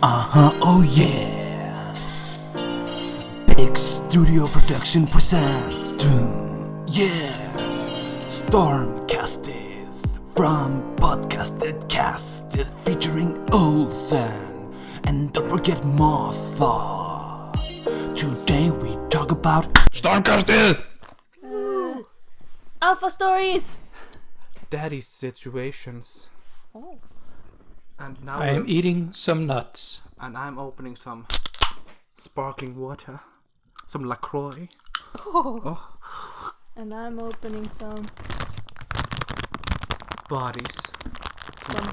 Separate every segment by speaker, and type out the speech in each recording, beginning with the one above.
Speaker 1: Oh yeah. Big Studio Production presents Stormkastid from Kastið featuring Olsen. And don't forget Marta. Today we talk about Stormkastid!
Speaker 2: Alpha stories!
Speaker 3: Daddy situations.
Speaker 2: Oh.
Speaker 3: And now
Speaker 4: I am eating some nuts.
Speaker 3: And I'm opening some sparkling water. Some LaCroix.
Speaker 2: Oh. And I'm opening some
Speaker 3: Bodies.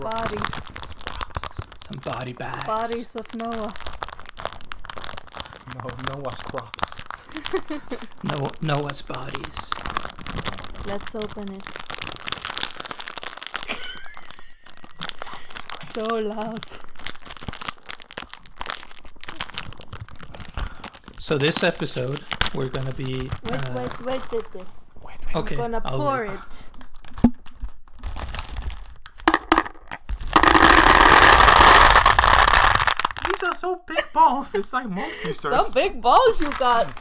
Speaker 2: bodies.
Speaker 4: Some body bags.
Speaker 2: Bodies of Noah.
Speaker 3: No, Noah's crops.
Speaker 4: Noah's bodies.
Speaker 2: Let's open it. So loud.
Speaker 4: So this episode, we're gonna be...
Speaker 2: Wait, Diddy.
Speaker 4: Okay,
Speaker 2: I'm gonna
Speaker 4: I'll
Speaker 2: pour
Speaker 4: wait.
Speaker 2: it.
Speaker 3: These are so big balls. It's like multi-source.
Speaker 2: Some big balls you got.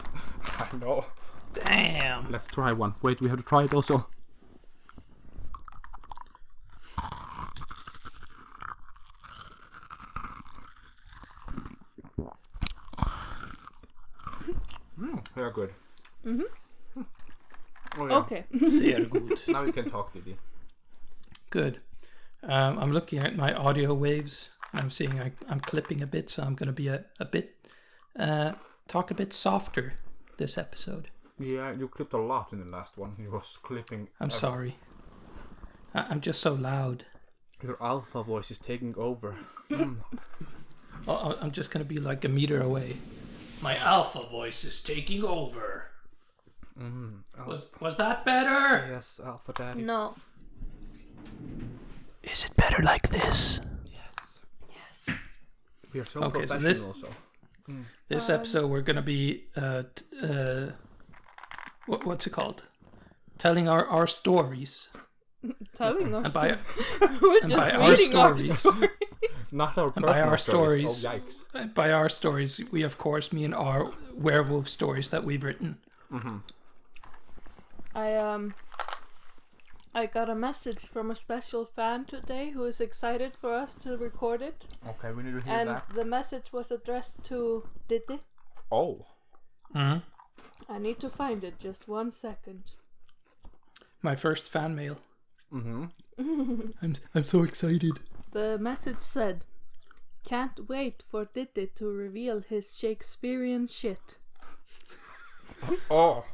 Speaker 3: I know.
Speaker 4: Damn.
Speaker 3: Let's try one. Wait, we have to try it also. Very good.
Speaker 2: Mm-hmm.
Speaker 3: Oh, yeah.
Speaker 2: Okay.
Speaker 4: Sehr gut.
Speaker 3: Now you can talk, Didi.
Speaker 4: Good. I'm looking at my audio waves. And I'm seeing I'm clipping a bit, so I'm gonna be a bit... talk a bit softer this episode.
Speaker 3: Yeah, you clipped a lot in the last one. You was clipping...
Speaker 4: I'm sorry. I'm just so loud.
Speaker 3: Your alpha voice is taking over.
Speaker 4: I'm just gonna be like a meter away. My alpha voice is taking over. Was that better?
Speaker 3: Yes, Alpha Daddy.
Speaker 2: No.
Speaker 4: Is it better like this?
Speaker 2: Yes.
Speaker 3: We are so
Speaker 4: Okay, so
Speaker 3: professional.
Speaker 4: this episode we're gonna be what's it called? Telling our stories.
Speaker 2: Telling us.
Speaker 4: And by
Speaker 2: We're
Speaker 4: and
Speaker 2: just
Speaker 4: by our
Speaker 2: reading our
Speaker 4: stories.
Speaker 2: stories.
Speaker 3: Not our
Speaker 4: And by our
Speaker 3: stories.
Speaker 4: stories.
Speaker 3: Oh, yikes.
Speaker 4: By our stories, we of course mean our werewolf stories that we've written.
Speaker 3: Mm-hmm.
Speaker 2: I got a message from a special fan today who is excited for us to record it.
Speaker 3: Okay, we need to hear
Speaker 2: And
Speaker 3: that.
Speaker 2: the message was addressed to Diddy.
Speaker 3: Oh.
Speaker 4: Mm-hmm.
Speaker 2: I need to find it. Just 1 second.
Speaker 4: My first fan mail.
Speaker 3: Mm-hmm.
Speaker 4: I'm so excited.
Speaker 2: The message said, "Can't wait for Diddy to reveal his Shakespearean shit."
Speaker 3: Oh.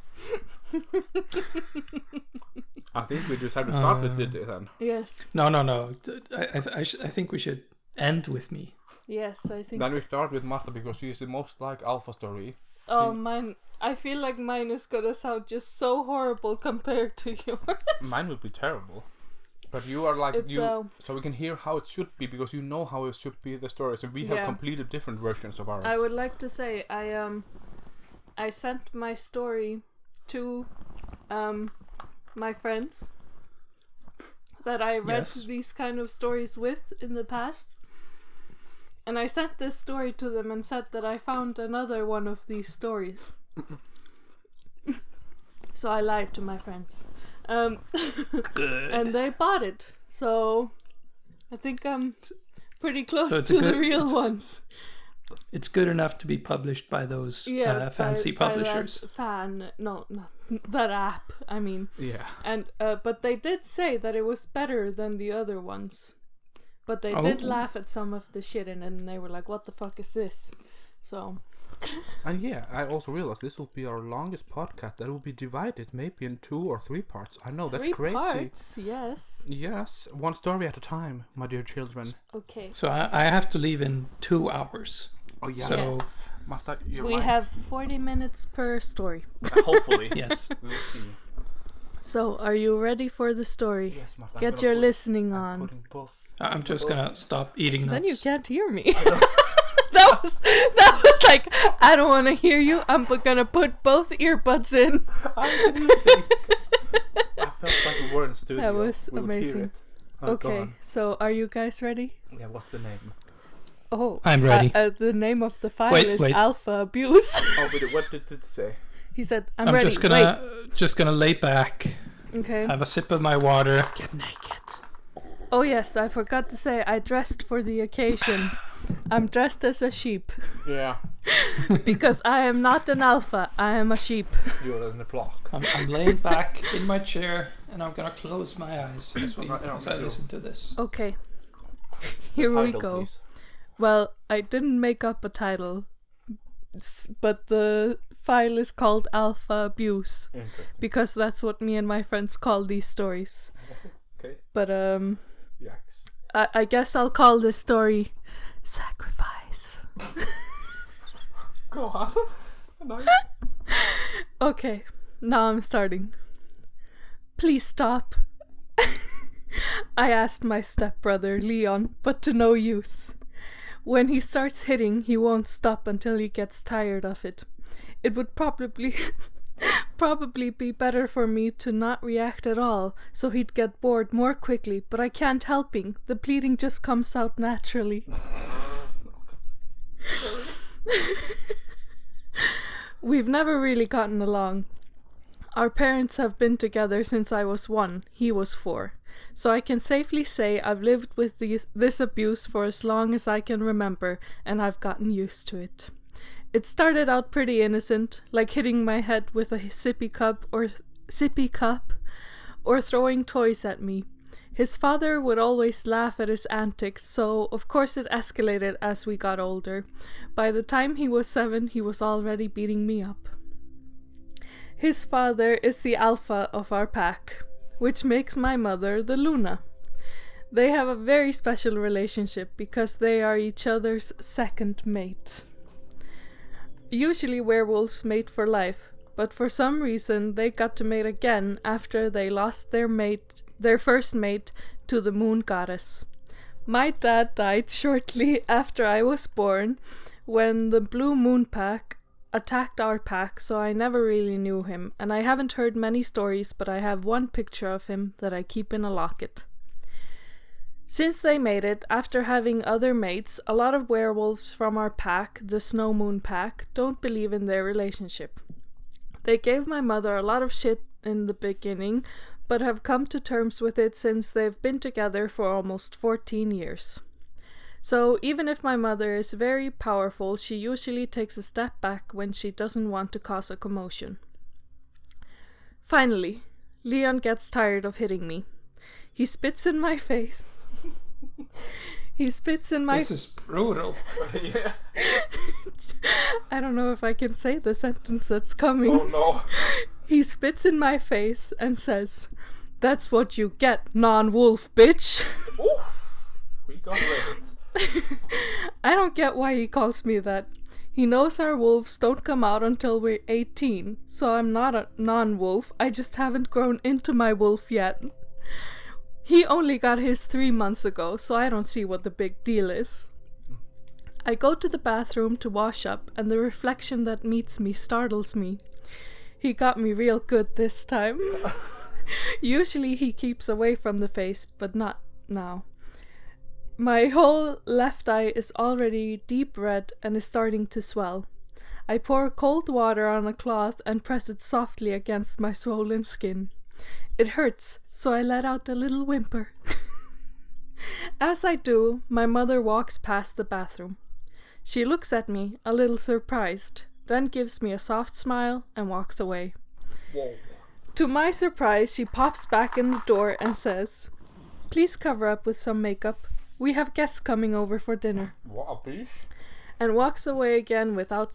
Speaker 3: I think we just have to start with Diddy then.
Speaker 2: Yes.
Speaker 4: No. I think we should end with me.
Speaker 2: Yes, I think.
Speaker 3: Then we start with Marta because she is the most like alpha story.
Speaker 2: Oh, mine. I feel like mine is gonna sound just so horrible compared to yours.
Speaker 3: Mine would be terrible. But you are like
Speaker 2: It's,
Speaker 3: so we can hear how it should be because you know how it should be the story. So we have completely different versions of ours.
Speaker 2: I would like to say I sent my story to my friends that I read these kind of stories with in the past. And I sent this story to them and said that I found another one of these stories. So I lied to my friends.
Speaker 4: Good.
Speaker 2: And they bought it. So I think I'm pretty close
Speaker 4: So
Speaker 2: to the real ones.
Speaker 4: It's good enough to be published by those fancy publishers.
Speaker 2: By that app. I mean,
Speaker 3: Yeah.
Speaker 2: and but they did say that it was better than the other ones. But they did laugh at some of the shit in it, and they were like, "What the fuck is this?" So.
Speaker 3: And yeah, I also realized this will be our longest podcast. That will be divided maybe in 2 or 3 parts. I know, that's
Speaker 2: 3
Speaker 3: crazy.
Speaker 2: parts, yes.
Speaker 3: Yes, one story at a time, my dear children.
Speaker 2: Okay.
Speaker 4: So I have to leave in 2 hours.
Speaker 3: Oh yeah.
Speaker 4: So-
Speaker 2: Yes.
Speaker 3: Marta,
Speaker 2: We have 40 minutes per story.
Speaker 3: hopefully.
Speaker 4: Yes.
Speaker 3: We'll see.
Speaker 2: So, are you ready for the story?
Speaker 3: Yes, Marta.
Speaker 2: Get your listening on.
Speaker 3: Putting both.
Speaker 4: I'm just gonna stop eating nuts.
Speaker 2: Then you can't hear me. that was like, I don't want to hear you. I'm gonna put both earbuds in.
Speaker 3: I felt like we were in the studio.
Speaker 2: That was
Speaker 3: We would hear
Speaker 2: amazing.
Speaker 3: it. Oh, go
Speaker 2: Okay,
Speaker 3: on.
Speaker 2: so are you guys ready?
Speaker 3: Yeah, what's the name?
Speaker 2: Oh,
Speaker 4: I'm ready.
Speaker 2: The name of the file
Speaker 4: Wait,
Speaker 2: is
Speaker 4: wait.
Speaker 2: Alpha Abuse.
Speaker 3: Oh, but what did it say?
Speaker 2: He said, I'm
Speaker 4: I'm
Speaker 2: ready.
Speaker 4: just gonna lay back,
Speaker 2: Okay.
Speaker 4: have a sip of my water.
Speaker 3: Get naked.
Speaker 2: Oh yes, I forgot to say I dressed for the occasion. I'm dressed as a sheep.
Speaker 3: Yeah.
Speaker 2: Because I am not an alpha, I am a sheep.
Speaker 3: You're in the flock.
Speaker 4: I'm laying back in my chair, and I'm gonna close my eyes as I listen to this.
Speaker 2: Okay. Here we
Speaker 3: Title,
Speaker 2: go.
Speaker 3: please.
Speaker 2: Well, I didn't make up a title, but the file is called Alpha Abuse.
Speaker 3: Interesting.
Speaker 2: Because that's what me and my friends call these stories.
Speaker 3: Okay.
Speaker 2: But
Speaker 3: Yikes.
Speaker 2: I guess I'll call this story Sacrifice.
Speaker 3: Go on. No.
Speaker 2: Okay, now I'm starting. Please stop. I asked my stepbrother Leon, but to no use. When he starts hitting, he won't stop until he gets tired of it. It would probably be better for me to not react at all, so he'd get bored more quickly, but I can't help him. The bleeding just comes out naturally. We've never really gotten along. Our parents have been together since I was 1, he was 4. So I can safely say I've lived with this abuse for as long as I can remember, and I've gotten used to it. It started out pretty innocent, like hitting my head with a sippy cup or throwing toys at me. His father would always laugh at his antics, so of course it escalated as we got older. By the time he was 7, he was already beating me up. His father is the alpha of our pack, which makes my mother the Luna. They have a very special relationship because they are each other's second mate. Usually werewolves mate for life, but for some reason they got to mate again after they lost their first mate to the moon goddess. My dad died shortly after I was born when the blue moon pack attacked our pack, so I never really knew him, and I haven't heard many stories, but I have one picture of him that I keep in a locket. Since they mated, after having other mates, a lot of werewolves from our pack, the Snow Moon pack, don't believe in their relationship. They gave my mother a lot of shit in the beginning, but have come to terms with it since they've been together for almost 14 years. So even if my mother is very powerful, she usually takes a step back when she doesn't want to cause a commotion. Finally, Leon gets tired of hitting me. He spits in my face. This is
Speaker 4: brutal.
Speaker 3: Yeah.
Speaker 2: I don't know if I can say the sentence that's coming.
Speaker 3: Oh no.
Speaker 2: He spits in my face and says, "That's what you get, non-wolf, bitch."
Speaker 3: Ooh, we got it.
Speaker 2: I don't get why he calls me that. He knows our wolves don't come out until we're 18, so I'm not a non-wolf, I just haven't grown into my wolf yet. He only got his 3 months ago, so I don't see what the big deal is. I go to the bathroom to wash up, and the reflection that meets me startles me. He got me real good this time. Usually he keeps away from the face, but not now. My whole left eye is already deep red and is starting to swell. I pour cold water on a cloth and press it softly against my swollen skin. It hurts, so I let out a little whimper. As I do, my mother walks past the bathroom. She looks at me, a little surprised, then gives me a soft smile and walks away.
Speaker 3: Whoa.
Speaker 2: To my surprise, she pops back in the door and says, "Please cover up with some makeup. We have guests coming over for dinner."
Speaker 3: What a bitch.
Speaker 2: And walks away again without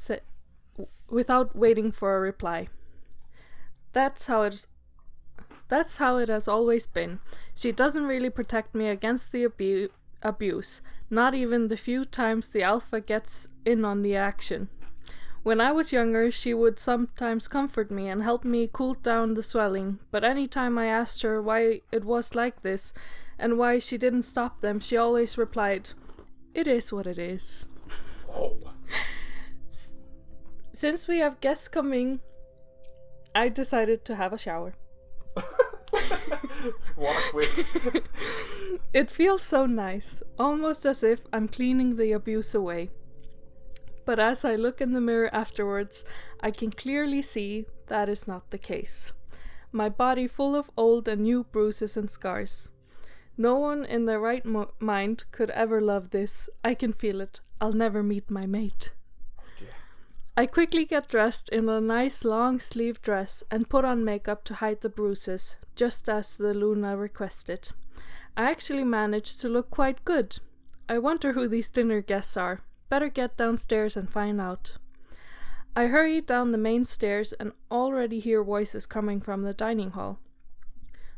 Speaker 2: waiting for a reply. That's how it has always been. She doesn't really protect me against the abuse, not even the few times the alpha gets in on the action. When I was younger, she would sometimes comfort me and help me cool down the swelling, but any time I asked her why it was like this and why she didn't stop them, she always replied, "It is what it is."
Speaker 3: Oh.
Speaker 2: Since we have guests coming, I decided to have a shower.
Speaker 3: What a quick.
Speaker 2: It feels so nice, almost as if I'm cleaning the abuse away. But as I look in the mirror afterwards, I can clearly see that is not the case. My body full of old and new bruises and scars. No one in their right mind could ever love this. I can feel it. I'll never meet my mate. I quickly get dressed in a nice long-sleeved dress and put on makeup to hide the bruises, just as the Luna requested. I actually managed to look quite good. I wonder who these dinner guests are. Better get downstairs and find out. I hurry down the main stairs and already hear voices coming from the dining hall.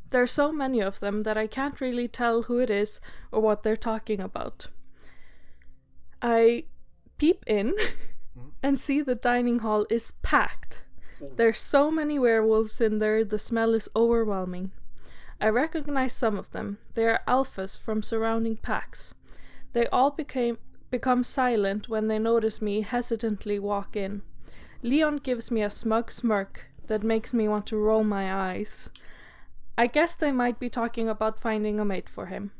Speaker 2: There are so many of them that I can't really tell who it is or what they're talking about. I peep in and see the dining hall is packed. There's so many werewolves in there, the smell is overwhelming. I recognize some of them. They are alphas from surrounding packs. They all become silent when they notice me hesitantly walk in. Leon gives me a smug smirk that makes me want to roll my eyes. I guess they might be talking about finding a mate for him.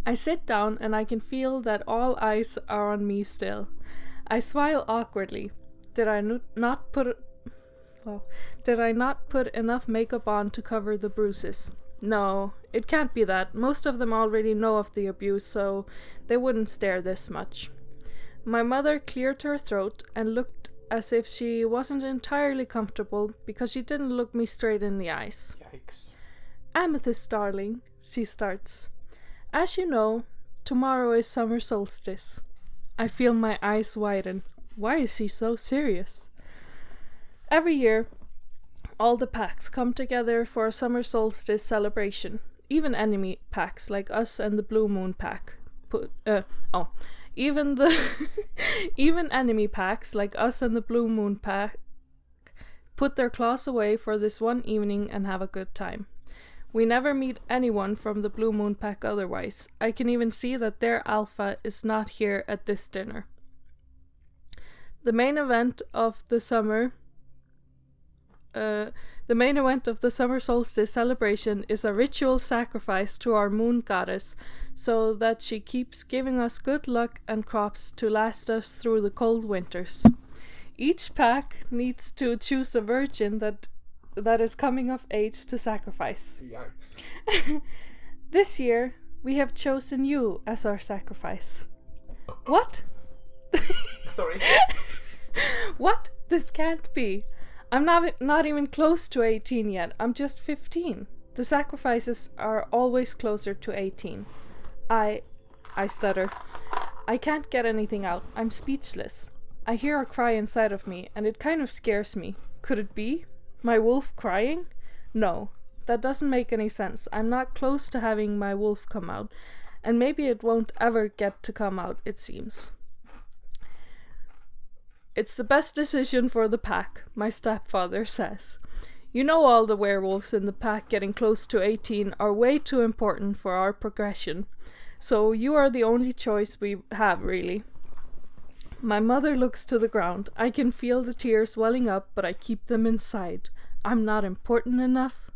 Speaker 2: I sit down and I can feel that all eyes are on me still. I smile awkwardly. Did I not put enough makeup on to cover the bruises? No, it can't be that. Most of them already know of the abuse, so they wouldn't stare this much. My mother cleared her throat and looked as if she wasn't entirely comfortable because she didn't look me straight in the eyes.
Speaker 3: Yikes.
Speaker 2: Amethyst, darling, she starts. As you know, tomorrow is summer solstice. I feel my eyes widen. Why is she so serious? Every year, all the packs come together for a summer solstice celebration. Even enemy packs like us and the Blue Moon pack. Even enemy packs like us and the Blue Moon pack put their claws away for this one evening and have a good time. We never meet anyone from the Blue Moon pack otherwise. I can even see that their alpha is not here at this dinner. The main event of the summer solstice celebration is a ritual sacrifice to our moon goddess so that she keeps giving us good luck and crops to last us through the cold winters. Each pack needs to choose a virgin that is coming of age to sacrifice.
Speaker 3: Yikes.
Speaker 2: This year, we have chosen you as our sacrifice. What?
Speaker 3: Sorry.
Speaker 2: What? This can't be. I'm not even close to 18 yet. I'm just 15. The sacrifices are always closer to 18. I stutter. I can't get anything out. I'm speechless. I hear a cry inside of me, and it kind of scares me. Could it be? My wolf crying? No, that doesn't make any sense. I'm not close to having my wolf come out, and maybe it won't ever get to come out, it seems. It's the best decision for the pack, my stepfather says. You know, all the werewolves in the pack getting close to 18 are way too important for our progression, so you are the only choice we have, really. My mother looks to the ground. I can feel the tears welling up, but I keep them inside. I'm not important enough.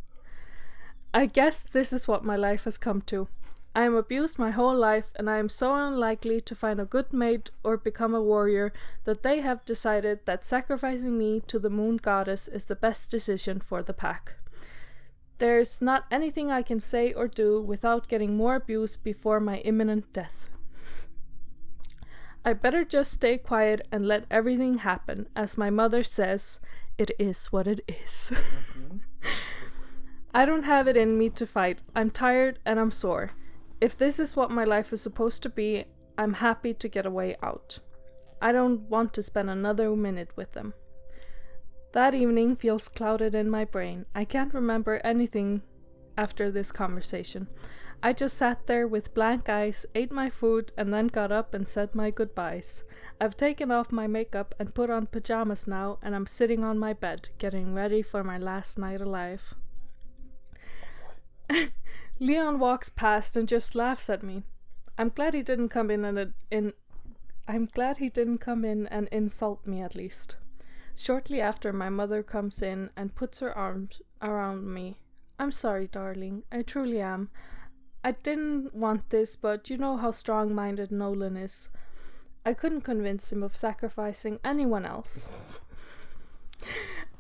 Speaker 2: I guess this is what my life has come to. I am abused my whole life, and I am so unlikely to find a good mate or become a warrior that they have decided that sacrificing me to the moon goddess is the best decision for the pack. There's not anything I can say or do without getting more abuse before my imminent death. I better just stay quiet and let everything happen. As my mother says, it is what it is. I don't have it in me to fight. I'm tired and I'm sore. If this is what my life is supposed to be, I'm happy to get a way out. I don't want to spend another minute with them. That evening feels clouded in my brain. I can't remember anything after this conversation. I just sat there with blank eyes, ate my food, and then got up and said my goodbyes. I've taken off my makeup and put on pajamas now, and I'm sitting on my bed, getting ready for my last night alive. Leon walks past and just laughs at me. I'm glad he didn't come in and insult me, at least. Shortly after, my mother comes in and puts her arms around me. I'm sorry, darling. I truly am. I didn't want this, but you know how strong-minded Nolan is. I couldn't convince him of sacrificing anyone else.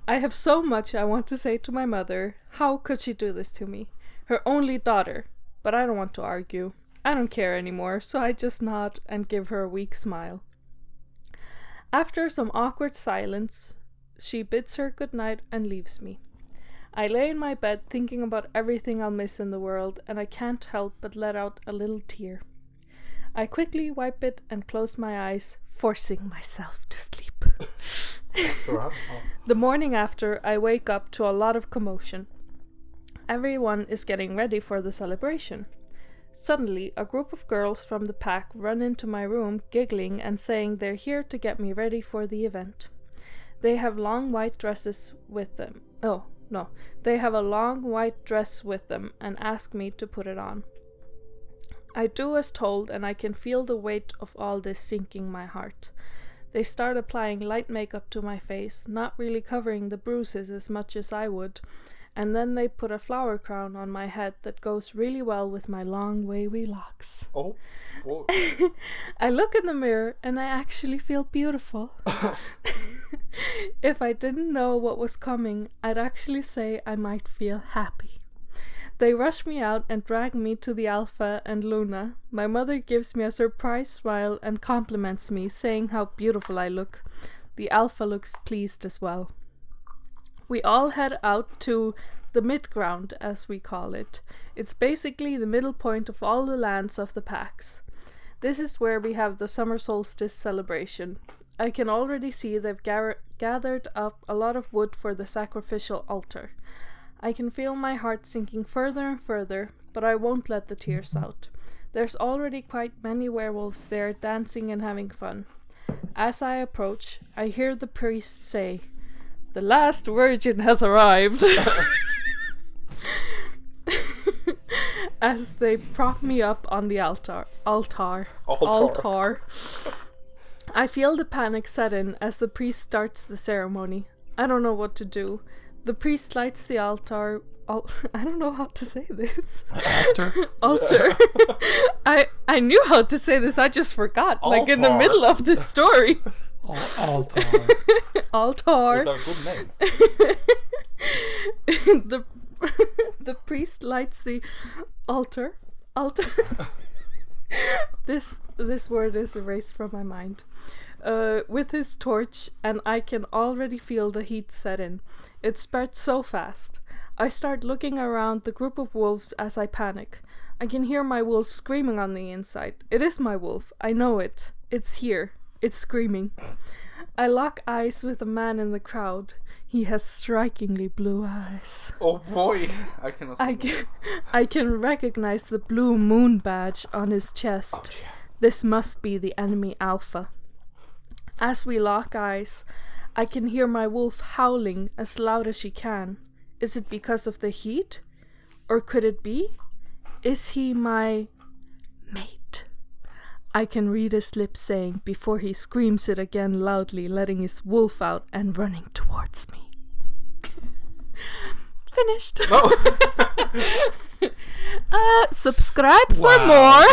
Speaker 2: I have so much I want to say to my mother. How could she do this to me? Her only daughter. But I don't want to argue. I don't care anymore, so I just nod and give her a weak smile. After some awkward silence, she bids her good night and leaves me. I lay in my bed thinking about everything I'll miss in the world, and I can't help but let out a little tear. I quickly wipe it and close my eyes, forcing myself to sleep. The morning after, I wake up to a lot of commotion. Everyone is getting ready for the celebration. Suddenly, a group of girls from the pack run into my room, giggling and saying they're here to get me ready for the event. They have long white dresses with them. They have a long white dress with them and ask me to put it on. I do as told, and I can feel the weight of all this sinking my heart. They start applying light makeup to my face, not really covering the bruises as much as I would, and then they put a flower crown on my head that goes really well with my long wavy locks.
Speaker 3: Oh.
Speaker 2: I look in the mirror and I actually feel beautiful. If I didn't know what was coming, I'd actually say I might feel happy. They rush me out and drag me to the Alpha and Luna. My mother gives me a surprise smile and compliments me, saying how beautiful I look. The Alpha looks pleased as well. We all head out to the midground, as we call it. It's basically the middle point of all the lands of the packs. This is where we have the summer solstice celebration. I can already see they've gathered up a lot of wood for the sacrificial altar. I can feel my heart sinking further and further, but I won't let the tears out. There's already quite many werewolves there dancing and having fun. As I approach, I hear the priest say, "The last virgin has arrived," as they prop me up on the altar. I feel the panic set in as the priest starts the ceremony. I don't know what to do. The priest lights the altar. I don't know how to say this. Altar. I knew how to say this. I just forgot.
Speaker 3: Altar.
Speaker 2: Like in the middle of this story.
Speaker 4: Altar.
Speaker 2: Altar.
Speaker 3: That's a good name.
Speaker 2: The priest lights the altar. This word is erased from my mind. With his torch, and I can already feel the heat set in. It spreads so fast. I start looking around the group of wolves as I panic. I can hear my wolf screaming on the inside. It is my wolf. I know it. It's here. It's screaming. I lock eyes with a man in the crowd. He has strikingly blue eyes.
Speaker 3: Oh boy,
Speaker 2: I can recognize the blue moon badge on his chest.
Speaker 3: Oh, yeah.
Speaker 2: This must be the enemy Alpha. As we lock eyes, I can hear my wolf howling as loud as she can. Is it because of the heat? Or could it be? Is he my mate? I can read his lips saying before he screams it again loudly, letting his wolf out and running towards me. Finished.
Speaker 3: Oh.
Speaker 2: Subscribe for more.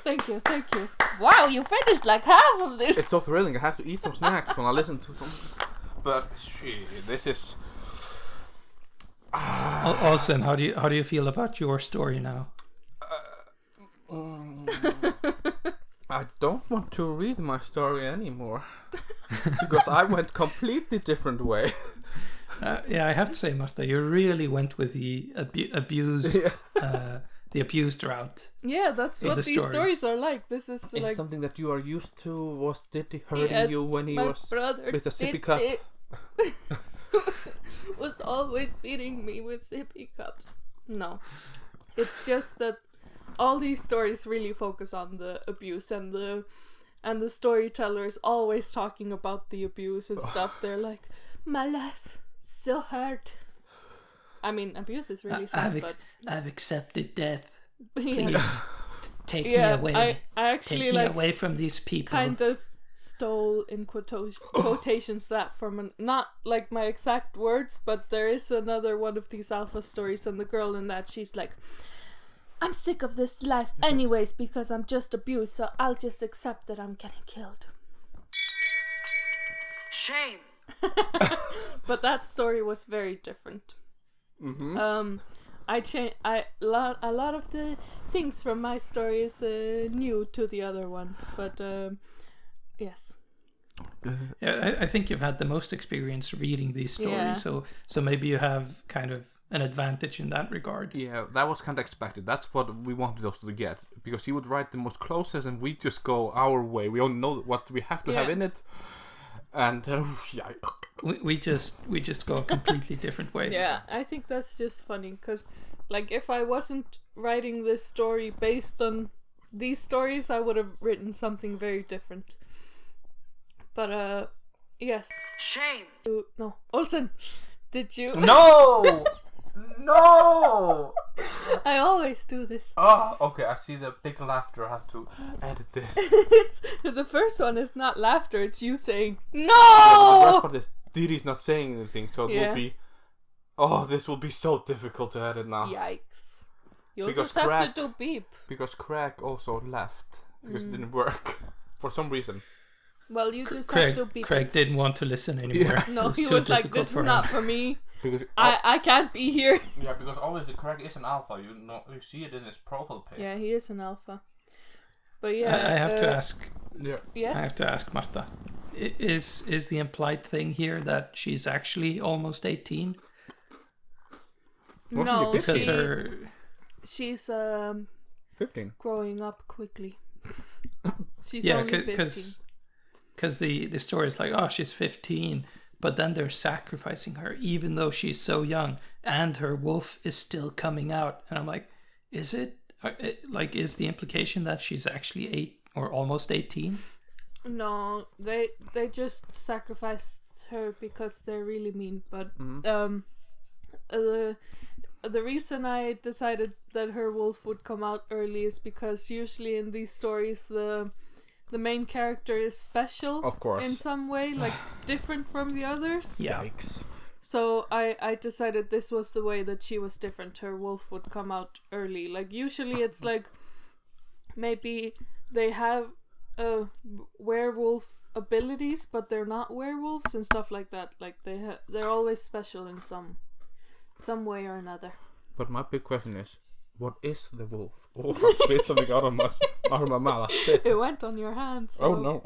Speaker 2: Thank you. Wow, you finished like half of this.
Speaker 3: It's so thrilling. I have to eat some snacks when I listen to some. But shit, this is.
Speaker 4: Austin, how do you feel about your story now?
Speaker 3: I don't want to read my story anymore because I went completely different way.
Speaker 4: Yeah, I have to say, Marta, you really went with the abused. Yeah. The abused route.
Speaker 2: Yeah, that's what these stories are like. This is
Speaker 3: it's
Speaker 2: like
Speaker 3: something that you are used to. Was Diddy hurting you when he was with a sippy cup?
Speaker 2: Was always beating me with sippy cups. No, it's just that all these stories really focus on the abuse, and the storyteller is always talking about the abuse and stuff. They're like, my life so hard. I mean, abuse is really sad,
Speaker 4: I've accepted death.
Speaker 2: Yeah.
Speaker 4: Please take me away.
Speaker 2: I actually
Speaker 4: take me away from these people.
Speaker 2: Kind of stole in quotations that from not like my exact words, but there is another one of these alpha stories, and the girl in that, she's like, I'm sick of this life anyways because I'm just abused, so I'll just accept that I'm getting killed.
Speaker 5: Shame.
Speaker 2: But that story was very different.
Speaker 3: Mm-hmm.
Speaker 2: A lot of the things from my story is new to the other ones, but yes.
Speaker 4: Yeah, I think you've had the most experience reading these stories, so maybe you have kind of an advantage in that regard.
Speaker 3: Yeah, that was kind of expected. That's what we wanted us to get, because he would write the most closest, and we just go our way. We don't know what we have to have in it, and
Speaker 4: we just go a completely different way.
Speaker 2: Yeah, I think that's just funny, because like if I wasn't writing this story based on these stories, I would have written something very different. But yes.
Speaker 5: Shame.
Speaker 2: No, Olsen, did you?
Speaker 3: No. No!
Speaker 2: I always do this.
Speaker 3: Oh, okay, I see the big laughter. I have to edit this.
Speaker 2: It's the first one is not laughter, it's you saying
Speaker 3: The
Speaker 2: no.
Speaker 3: worst part is Diddy's not saying anything, so it will be. Oh, this will be so difficult to edit now.
Speaker 2: Yikes! You'll
Speaker 3: Because
Speaker 2: just have to do beep.
Speaker 3: Because Craig also left because it didn't work for some reason.
Speaker 2: Well, you just have to beep.
Speaker 4: Craig didn't want to listen anymore.
Speaker 3: Yeah.
Speaker 2: No,
Speaker 4: It
Speaker 2: he
Speaker 4: too
Speaker 2: was like,
Speaker 4: difficult
Speaker 2: "This is not for me.
Speaker 3: Because
Speaker 2: I can't be here."
Speaker 3: yeah, because obviously Craig is an alpha. You see it in his profile page.
Speaker 2: Yeah, he is an alpha. But yeah,
Speaker 4: I have to ask.
Speaker 3: Yeah.
Speaker 2: Yes.
Speaker 4: I have to ask Marta. Is the implied thing here that she's actually almost 18?
Speaker 2: No,
Speaker 4: Because
Speaker 2: she's
Speaker 3: 15.
Speaker 2: growing up quickly. She's
Speaker 4: yeah,
Speaker 2: only 15.
Speaker 4: because the story is like, oh, she's 15, but then they're sacrificing her even though she's so young, and her wolf is still coming out, and I'm like, is the implication that she's actually 8 or almost 18?
Speaker 2: No, they just sacrificed her because they're really mean. But the reason I decided that her wolf would come out early is because usually in these stories the main character is special,
Speaker 3: Of course.
Speaker 2: in some way, like different from the others.
Speaker 3: Yikes.
Speaker 2: So I decided this was the way that she was different. Her wolf would come out early. Like usually it's like maybe they have werewolf abilities, but they're not werewolves and stuff like that. Like they're always special in some way or another.
Speaker 3: But my big question is, what is the wolf? Oh, I spit something out of my mouth.
Speaker 2: It went on your hands. So.
Speaker 3: Oh no.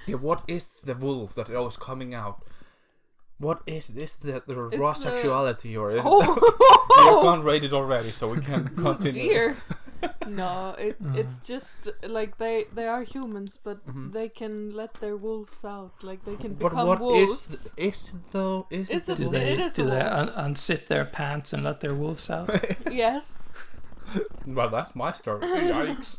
Speaker 3: Yeah, what is the wolf that is always coming out? What is this? The raw sexuality, or is we have gone rated already, so we can continue.
Speaker 2: Dear. No, it's just like they are humans, but they can let their wolves out. Like they can become wolves.
Speaker 3: Do
Speaker 4: they unzip their pants and let their wolves out?
Speaker 2: Yes.
Speaker 3: Well, that's my story. Yikes.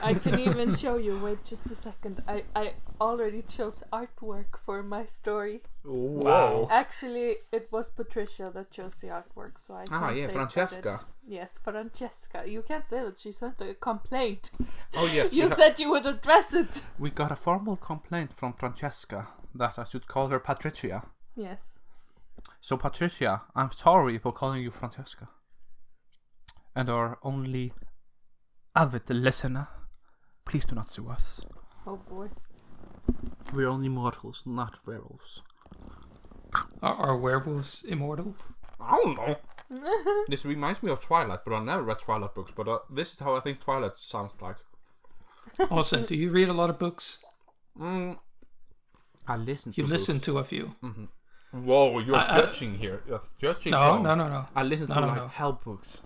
Speaker 2: I can even show you. Wait just a second. I already chose artwork for my story.
Speaker 3: Wow.
Speaker 2: Actually, it was Patricia that chose the artwork, so I can't take
Speaker 3: Francesca.
Speaker 2: credit. Yes, Francesca. You can't say that she sent a complaint.
Speaker 3: Oh yes.
Speaker 2: You said you would address it.
Speaker 3: We got a formal complaint from Francesca that I should call her Patricia.
Speaker 2: Yes.
Speaker 3: So Patricia, I'm sorry for calling you Francesca. And our only avid listener, please do not sue us.
Speaker 2: Oh boy.
Speaker 3: We're only mortals, not werewolves.
Speaker 4: Are werewolves immortal?
Speaker 3: I don't know. This reminds me of Twilight, but I never read Twilight books. But this is how I think Twilight sounds like.
Speaker 4: Also, do you read a lot of books?
Speaker 3: I listen to
Speaker 4: You've listened to a few.
Speaker 3: Mm-hmm. Whoa, you're judging here. That's judging.
Speaker 4: No.
Speaker 3: I listen to hell books.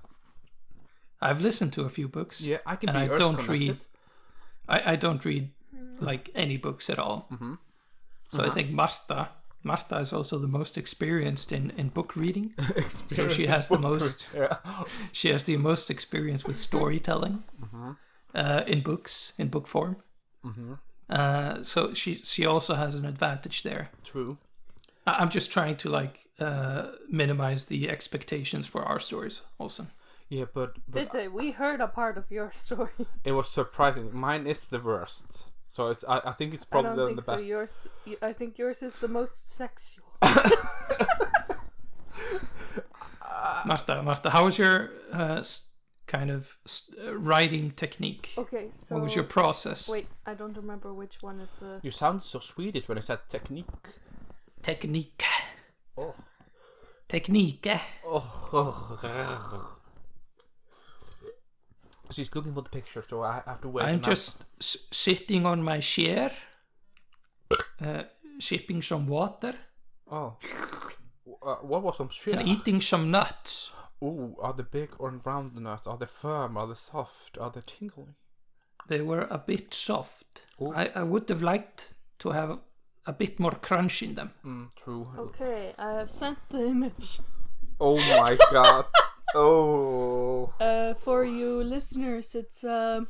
Speaker 4: I've listened to a few books.
Speaker 3: Yeah, I can
Speaker 4: and
Speaker 3: be
Speaker 4: I
Speaker 3: Earth
Speaker 4: don't
Speaker 3: connected.
Speaker 4: read. I don't read like any books at all.
Speaker 3: Mm-hmm.
Speaker 4: So I think Marta is also the most experienced in book reading. So she has the most. She has the most experience with storytelling in books, in book form. Mm-hmm. So she also has an advantage there.
Speaker 3: True.
Speaker 4: I'm just trying to minimize the expectations for our stories also.
Speaker 3: Yeah, but
Speaker 2: Did they? We heard a part of your story.
Speaker 3: it was surprising. Mine is the worst. So it's I think it's probably
Speaker 2: I don't think
Speaker 3: the best.
Speaker 2: so. I think yours is the most sexual.
Speaker 4: Marta, how was your writing technique?
Speaker 2: Okay, so
Speaker 4: What was your process?
Speaker 2: wait, I don't remember which one is the.
Speaker 3: You sound so Swedish when I said technique.
Speaker 4: Technique.
Speaker 3: Oh.
Speaker 4: Technique.
Speaker 3: Oh. She's looking for the picture, so I have to wait.
Speaker 4: I'm just sitting on my chair, sipping some water,
Speaker 3: Oh. What was some shit?
Speaker 4: and eating some nuts.
Speaker 3: Ooh, are they big or round nuts? Are they firm? Are they soft? Are they tingly?
Speaker 4: They were a bit soft.
Speaker 3: Ooh.
Speaker 4: I would have liked to have a bit more crunch in them.
Speaker 3: True.
Speaker 2: Okay, I have sent the image.
Speaker 3: Oh my god. Oh.
Speaker 2: For you listeners, it's a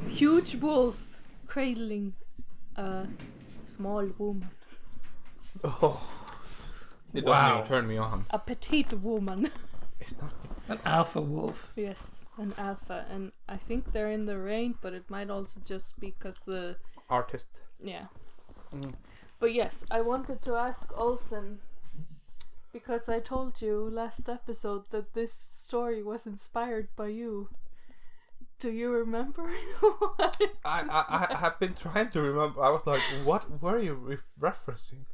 Speaker 2: huge wolf cradling a small woman.
Speaker 3: Oh. It
Speaker 4: Wow.
Speaker 3: doesn't even turn me on.
Speaker 2: A petite woman.
Speaker 3: It's not.
Speaker 4: An alpha wolf.
Speaker 2: Yes, an alpha, and I think they're in the rain, but it might also just be because the
Speaker 3: Artist.
Speaker 2: yeah.
Speaker 3: Mm.
Speaker 2: But yes, I wanted to ask Olsen because I told you last episode that this story was inspired by you. Do you remember?
Speaker 3: I have been trying to remember. I was like, what were you referencing?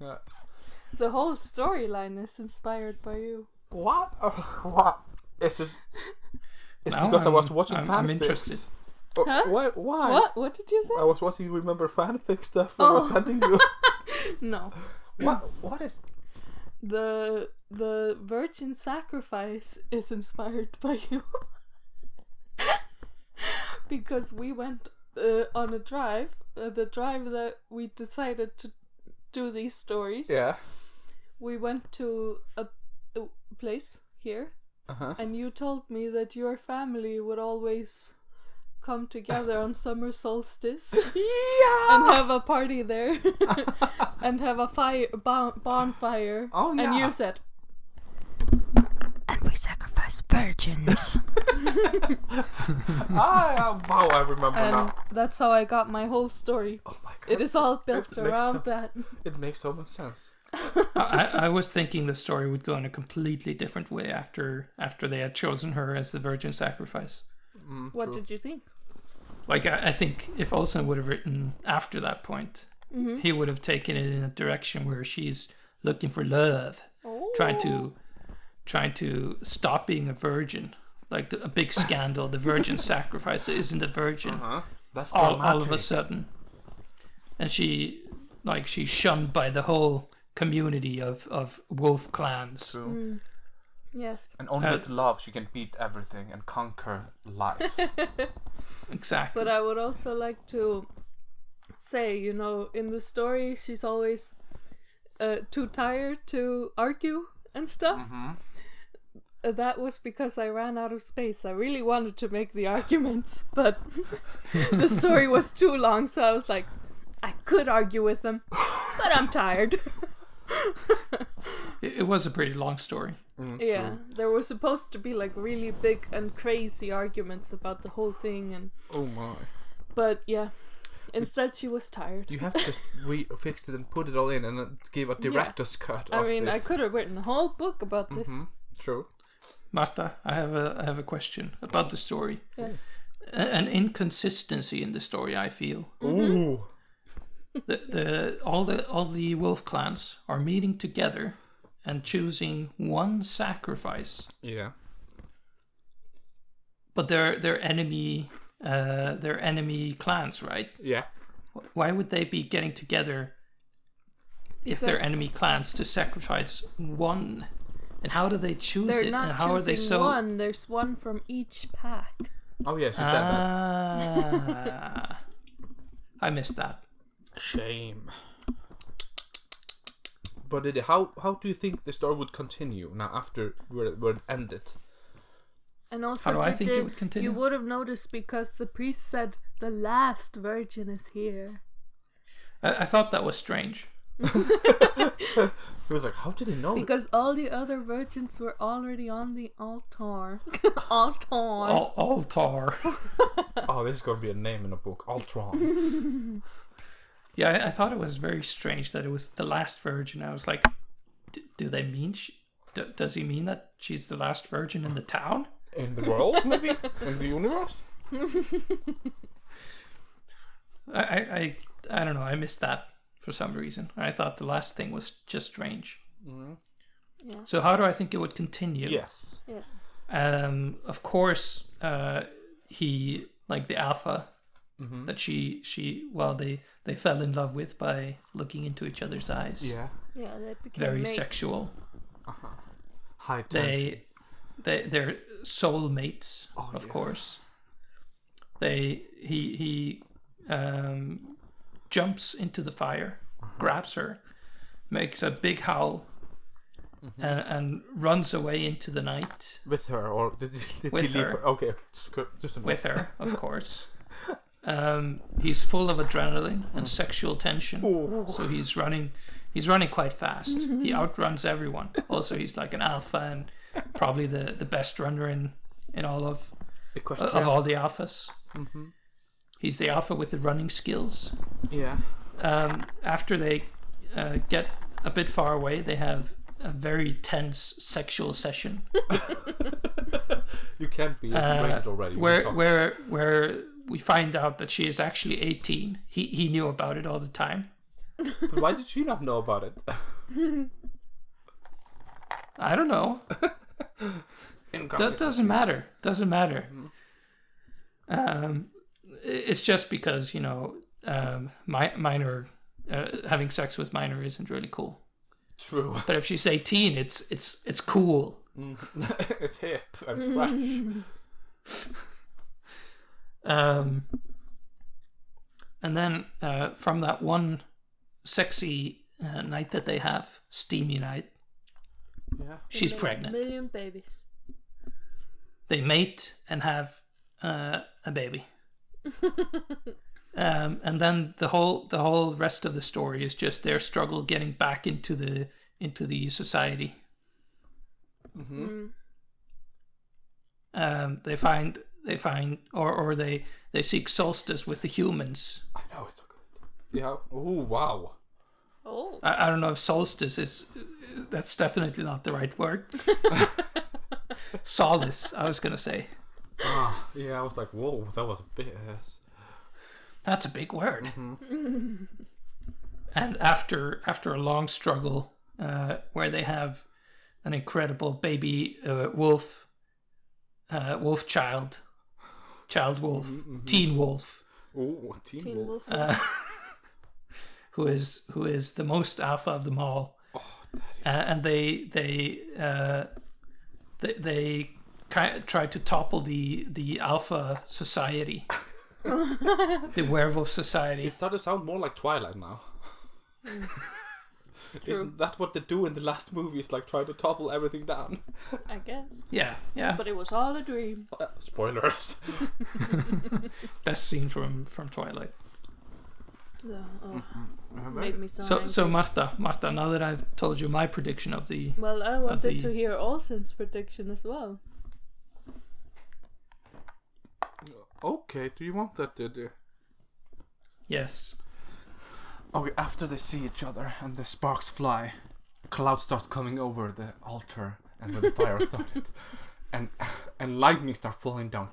Speaker 2: The whole storyline is inspired by you.
Speaker 3: What? What? Is it? It's
Speaker 4: Now
Speaker 3: because I was watching
Speaker 4: I'm
Speaker 3: fanfics.
Speaker 4: interested.
Speaker 3: Oh,
Speaker 2: Huh?
Speaker 3: Why?
Speaker 2: What? What did you say?
Speaker 3: I was watching Remember fanfic stuff and I was sending you.
Speaker 2: No.
Speaker 3: What is?
Speaker 2: The virgin sacrifice is inspired by you. Because we went on a drive, the drive that we decided to do these stories.
Speaker 3: Yeah.
Speaker 2: We went to a place here, and you told me that your family would always come together on summer solstice.
Speaker 3: Yeah.
Speaker 2: And have a party there. And have a bonfire.
Speaker 3: Oh, yeah.
Speaker 2: And you said,
Speaker 1: And we sacrifice virgins.
Speaker 3: Wow, I remember
Speaker 2: and
Speaker 3: now.
Speaker 2: that's how I got my whole story.
Speaker 3: Oh my god.
Speaker 2: It is all built
Speaker 3: makes
Speaker 2: around that.
Speaker 3: It makes so much sense.
Speaker 4: I was thinking the story would go in a completely different way after they had chosen her as the virgin sacrifice.
Speaker 2: What
Speaker 3: True.
Speaker 2: did you think?
Speaker 4: Like, I think if Olsen would have written after that point, he would have taken it in a direction where she's looking for love, trying to stop being a virgin. Like a big scandal, the virgin sacrifice isn't a virgin.
Speaker 3: That's
Speaker 4: all of a
Speaker 3: dramatic.
Speaker 4: sudden. And she's shunned by the whole community of wolf clans.
Speaker 3: True.
Speaker 2: Yes.
Speaker 3: And only with love she can beat everything and conquer life.
Speaker 4: Exactly.
Speaker 2: But I would also like to say, in the story, she's always too tired to argue and stuff. That was because I ran out of space. I really wanted to make the arguments, but the story was too long, so I was like, I could argue with them, but I'm tired.
Speaker 4: It was a pretty long story.
Speaker 2: Yeah, there was supposed to be like really big and crazy arguments about the whole thing, and
Speaker 3: Oh my.
Speaker 2: but yeah, instead she was tired.
Speaker 3: You have to just fix it and put it all in and then give a director's cut
Speaker 2: I
Speaker 3: of
Speaker 2: mean,
Speaker 3: this.
Speaker 2: I could have written a whole book about this.
Speaker 3: True.
Speaker 4: Marta, I have a question about the story.
Speaker 2: Yeah.
Speaker 4: An inconsistency in the story, I feel.
Speaker 3: Ooh.
Speaker 4: All the wolf clans are meeting together and choosing one sacrifice,
Speaker 3: Yeah.
Speaker 4: but they're enemy clans, right?
Speaker 3: Yeah.
Speaker 4: Why would they be getting together if they're
Speaker 2: Because
Speaker 4: enemy clans to sacrifice one? And how do they choose
Speaker 2: They're
Speaker 4: it?
Speaker 2: not
Speaker 4: And how are they
Speaker 2: choosing
Speaker 4: so?
Speaker 2: one. There's one from each pack.
Speaker 3: Oh yes, you said that.
Speaker 4: I missed that.
Speaker 3: Shame. But how do you think the story would continue now after where it ended?
Speaker 2: And also,
Speaker 4: How do I think it would continue?
Speaker 2: You would have noticed because the priest said the last virgin is here.
Speaker 4: I thought that was strange.
Speaker 3: He was like, how did he know?
Speaker 2: Because all the other virgins were already on the altar. Altar.
Speaker 4: Altar.
Speaker 3: Oh, this is gonna be a name in a book. Altron.
Speaker 4: Yeah, I thought it was very strange that it was the last virgin. I was like, do they mean? Does he mean that she's the last virgin in the town?
Speaker 3: In the world, maybe? In the universe?
Speaker 4: I don't know. I missed that for some reason. I thought the last thing was just strange.
Speaker 3: Mm-hmm.
Speaker 2: Yeah.
Speaker 4: So how do I think it would continue?
Speaker 3: Yes.
Speaker 2: Yes.
Speaker 4: Of course, he, like the alpha
Speaker 3: Mm-hmm.
Speaker 4: that they fell in love with by looking into each other's eyes.
Speaker 3: Yeah.
Speaker 2: Yeah, they became
Speaker 4: Very
Speaker 2: mates.
Speaker 4: sexual.
Speaker 3: Uh-huh. High tension.
Speaker 4: They're soul mates, of
Speaker 3: yeah.
Speaker 4: course. He jumps into the fire, grabs her, makes a big howl, and runs away into the night.
Speaker 3: With her, or did he
Speaker 4: With
Speaker 3: leave
Speaker 4: her.
Speaker 3: her? Okay, just a minute.
Speaker 4: With her, of course. He's full of adrenaline and sexual tension.
Speaker 3: Ooh.
Speaker 4: So he's running quite fast. He outruns everyone. Also, he's like an alpha and probably the best runner in all of all the alphas.
Speaker 3: Mm-hmm.
Speaker 4: He's the alpha with the running skills.
Speaker 3: Yeah.
Speaker 4: After they get a bit far away, they have a very tense sexual session.
Speaker 3: You can't be rated already.
Speaker 4: Where we find out that she is actually 18. He knew about it all the time.
Speaker 3: But why did she not know about it?
Speaker 4: I don't know. That doesn't matter. Doesn't matter. It's just because, minor having sex with minor isn't really cool.
Speaker 3: True.
Speaker 4: But if she's 18, it's cool.
Speaker 3: It's hip and fresh.
Speaker 4: And then from that one sexy night that they have, steamy night,
Speaker 3: Yeah.
Speaker 4: she's pregnant.
Speaker 2: 1 million babies.
Speaker 4: They mate and have a baby. And then the whole rest of the story is just their struggle getting back into the society.
Speaker 3: Mm-hmm.
Speaker 4: They find or they seek solstice with the humans.
Speaker 3: I know, it's so good. Yeah. Oh, wow.
Speaker 2: Oh.
Speaker 4: I don't know if solstice that's definitely not the right word. Solace, I was gonna say.
Speaker 3: Yeah, I was like, whoa, that was a bit.
Speaker 4: That's a big word.
Speaker 3: Mm-hmm.
Speaker 4: And after a long struggle, where they have an incredible baby wolf child wolf, teen wolf,
Speaker 3: Oh, teen wolf.
Speaker 4: who is the most alpha of them all.
Speaker 3: Oh,
Speaker 4: And they try to topple the alpha society, the werewolf society.
Speaker 3: It started to sound more like Twilight now. Isn't that what they do in the last movies? Like try to topple everything down.
Speaker 2: I guess.
Speaker 4: Yeah.
Speaker 2: But it was all a dream.
Speaker 3: Spoilers.
Speaker 4: Best scene from Twilight.
Speaker 2: Made me so
Speaker 4: So Marta, now that I've told you my prediction of the...
Speaker 2: Well, I wanted to hear Olsen's prediction as well.
Speaker 3: Okay, do you want that?
Speaker 4: Yes.
Speaker 3: Okay, after they see each other and the sparks fly, clouds start coming over the altar and when the fire started, and lightning start falling down,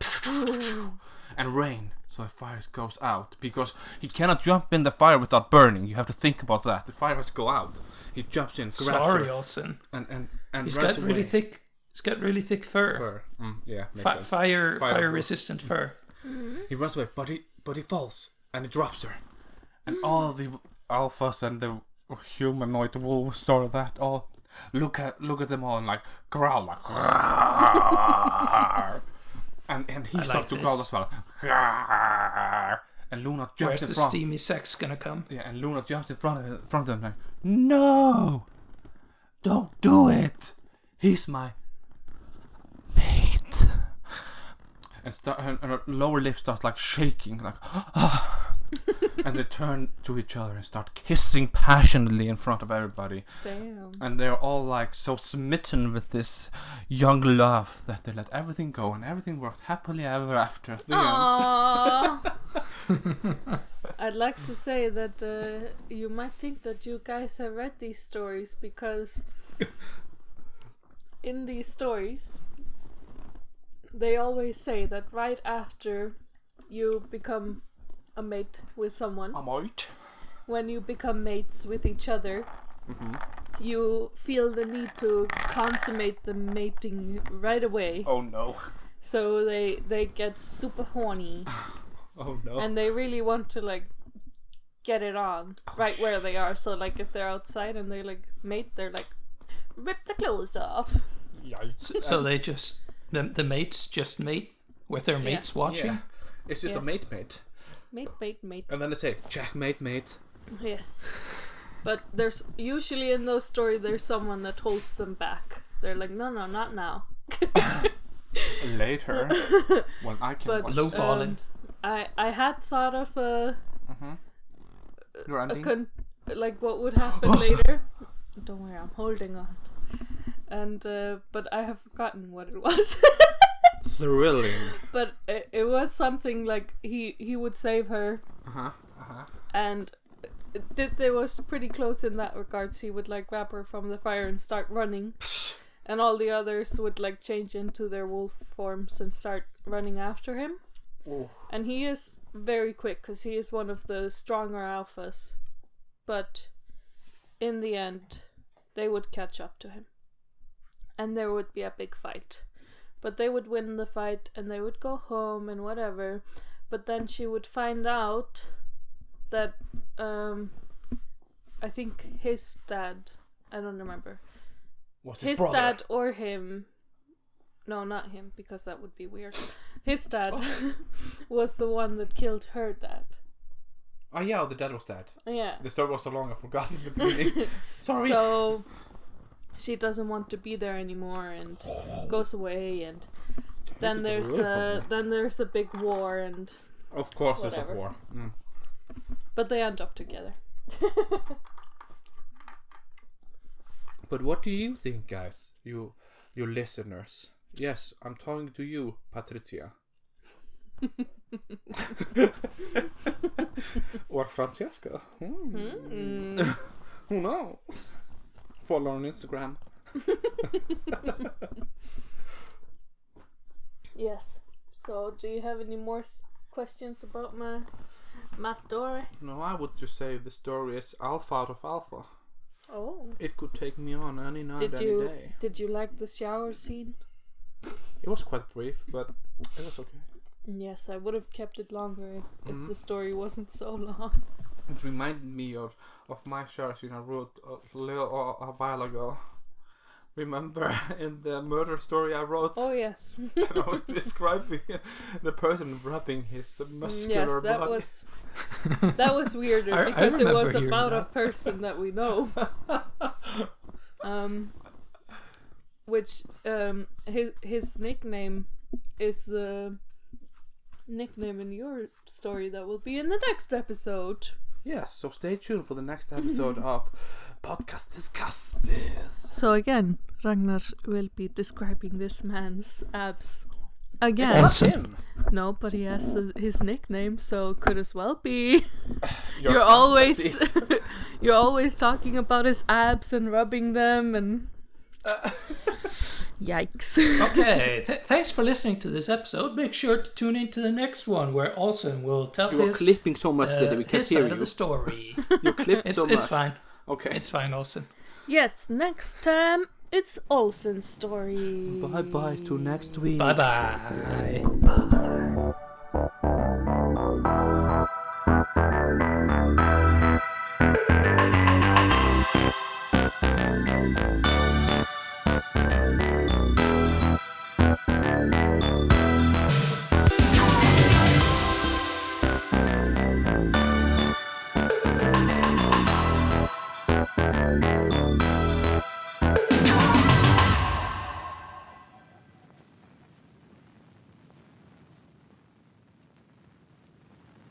Speaker 3: and rain, so the fire goes out because he cannot jump in the fire without burning. You have to think about that. The fire has to go out. He jumps in.
Speaker 4: Sorry, Olsen.
Speaker 3: And
Speaker 4: he's got
Speaker 3: runs
Speaker 4: really
Speaker 3: away.
Speaker 4: thick. He's got really thick fur.
Speaker 3: Yeah, makes sense.
Speaker 4: Fire resistant fur.
Speaker 3: He runs away, but he falls and he drops her, and all the alphas and the humanoid wolves sort of that all look at them all and like growl like and he starts to growl as well. And Luna jumps
Speaker 4: Where's
Speaker 3: in
Speaker 4: the
Speaker 3: front.
Speaker 4: steamy sex gonna come?
Speaker 3: Yeah, and Luna jumps in front of them like, no, don't do it. He's my mate. And her lower lip starts like shaking, like, And they turn to each other and start kissing passionately in front of everybody.
Speaker 2: Damn.
Speaker 3: And they're all like so smitten with this young love that they let everything go and everything worked happily ever after. The end.
Speaker 2: I'd like to say that you might think that you guys have read these stories because in these stories they always say that right after you become a mate with someone, when you become mates with each other, you feel the need to consummate the mating right away.
Speaker 3: Oh no.
Speaker 2: So they get super horny.
Speaker 3: Oh no.
Speaker 2: And they really want to like get it on right where they are. So like if they're outside and they like mate, they're like rip the clothes off.
Speaker 3: Yikes.
Speaker 4: So they just the mates just mate with their mates watching.
Speaker 3: Yeah. It's just a mate.
Speaker 2: Mate.
Speaker 3: And then they say checkmate mate.
Speaker 2: Yes. But there's usually in those stories there's someone that holds them back. They're like, no, not now.
Speaker 3: Later, when I can watch.
Speaker 4: Low balling.
Speaker 2: I had thought of
Speaker 3: Your ending?
Speaker 2: like what would happen later. Don't worry, I'm holding on. And but I have forgotten what it was.
Speaker 3: Thrilling.
Speaker 2: But it was something like he would save her. And it was pretty close in that regards. He would like grab her from the fire and start running. And all the others would like change into their wolf forms and start running after him.
Speaker 3: Oh.
Speaker 2: And he is very quick because he is one of the stronger alphas. But in the end, they would catch up to him. And there would be a big fight. But they would win the fight and they would go home and whatever. But then she would find out that I think his dad, I don't remember.
Speaker 3: What's
Speaker 2: his
Speaker 3: brother?
Speaker 2: dad or him. No, not him, because that would be weird. His dad was the one that killed her dad.
Speaker 3: Oh yeah, the dad was dead.
Speaker 2: Yeah.
Speaker 3: The story was so long I forgot in the beginning. Sorry.
Speaker 2: So she doesn't want to be there anymore and goes away, and then there's a big war, and
Speaker 3: of course
Speaker 2: whatever.
Speaker 3: There's a war.
Speaker 2: But they end up together.
Speaker 3: But what do you think, guys? You listeners. Yes, I'm talking to you, Patricia. Or Francesca. Who knows? Follow on Instagram.
Speaker 2: Yes. So, do you have any more questions about my story?
Speaker 3: No, I would just say the story is alpha out of alpha.
Speaker 2: Oh.
Speaker 3: It could take me on any night, any day.
Speaker 2: Did you like the shower scene?
Speaker 3: It was quite brief, but it was okay.
Speaker 2: Yes, I would have kept it longer if the story wasn't so long.
Speaker 3: It reminded me of my shower scene I wrote a while ago. Remember in the murder story I wrote?
Speaker 2: Oh yes.
Speaker 3: I was describing the person rubbing his muscular body.
Speaker 2: Yes, that was weirder because it was about a person that we know. Which his nickname is the nickname in your story that will be in the next episode.
Speaker 3: Yes, so stay tuned for the next episode of Kastið.
Speaker 2: So again, Ragnar will be describing this man's abs. Again.
Speaker 3: It's not him.
Speaker 2: No, but he has his nickname, so could as well be.
Speaker 3: You're
Speaker 2: always you're always talking about his abs and rubbing them and yikes.
Speaker 4: Okay, thanks for listening to this episode. Make sure to tune into the next one where Olsen will tell
Speaker 3: You were clipping so much that we can't
Speaker 4: his
Speaker 3: hear
Speaker 4: side
Speaker 3: you.
Speaker 4: of the story.
Speaker 3: You clipped so much.
Speaker 4: It's fine.
Speaker 3: Okay.
Speaker 4: It's fine, Olsen.
Speaker 2: Yes, next time it's Olsen's story.
Speaker 3: Bye bye to next week.
Speaker 4: Bye bye.
Speaker 2: Goodbye.